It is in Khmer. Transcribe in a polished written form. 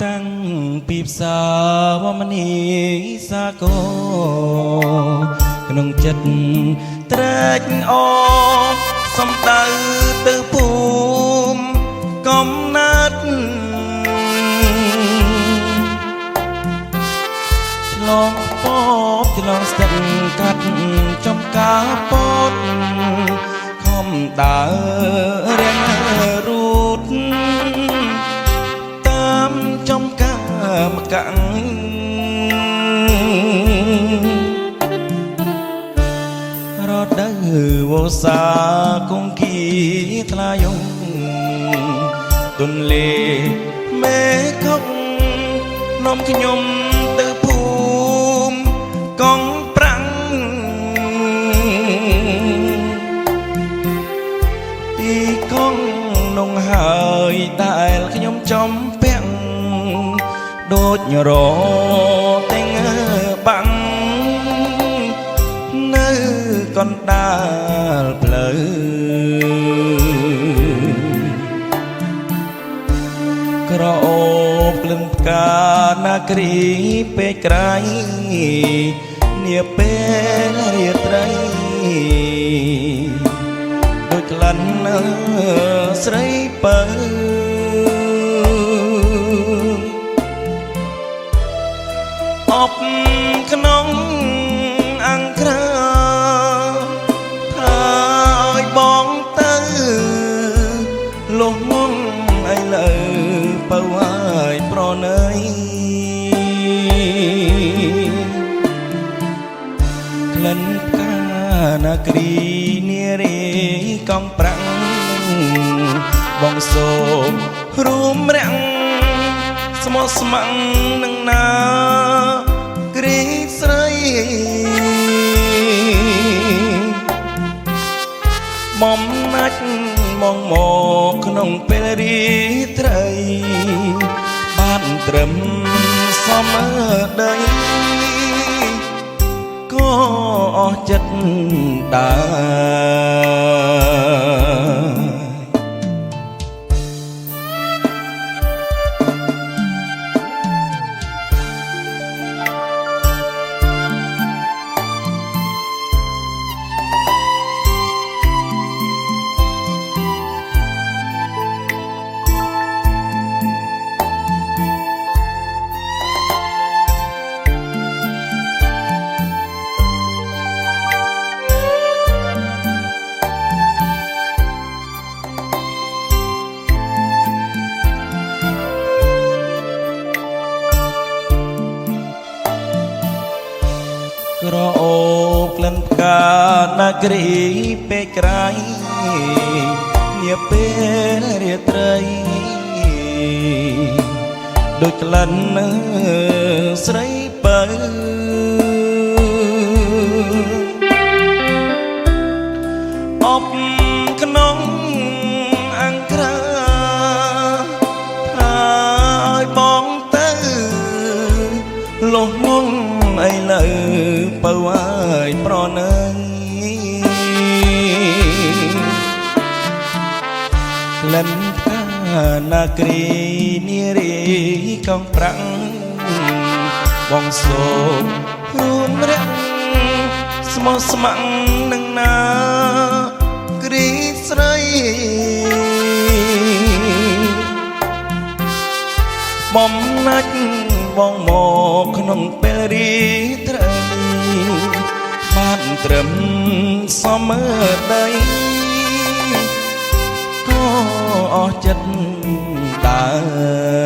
តាំងពីផ្សារវមនីសាគរក្នុងចិត្តត្រេកអរសំដៅទៅភូមិកំណត់ឆ្លងពបឆ្លងស្ទឹងកាត់ចំការពតខំដើររៀងរូតតាមចំការមកកាំងរដូវវស្សាគង្គីថ្លាយងទន្លេមេឃុកនាំខ្ញុំទៅភូមិកងប្រាំងទីកងនងហើយដែលខ្ញុំចំពាំងដូចរទាំងបាំងនៅកណ្ដាលផ្លូវក្រអូបក្លិនផ្កានាគ្រីពេកក្រៃនាពេលរាត្រីដូចក្លិនស្រីពៅអបក្នុងអង្គក្រាថាឲ្យបងទៅលុះងងឥឡូវបើឲ្យប្រណីក្លិនផ្កានាគ្រីនារីកំប្រាំងបងសូមរួមរាំងស្មោះស្ម័គ្រនឹងណាគ្រីស្រីបំណាច់មកក្នុងពេលរាត្រីបានត្រឹមសមដីក៏អស់ចិត្តដែរក្រអូបក្លិនផ្កានាគ្រីពេកក្រៃនាពេលរាត្រីដូចក្លិនស្រីពៅអបក្នុងអង្គក្រាថាឲ្យបងទៅលុះងងឥឡូវបើឲ្យប្រណីក្លិនផ្កានាគ្រីនារីកំប្រាំងបងសូមរួមរាំងស្មោះស្ម័គ្រនឹងណាគ្រីស្រីបំណាច់បងមកក្នុងពេលរាត្រីបានត្រឹមសមដីក៏អស់ចិត្តដែរ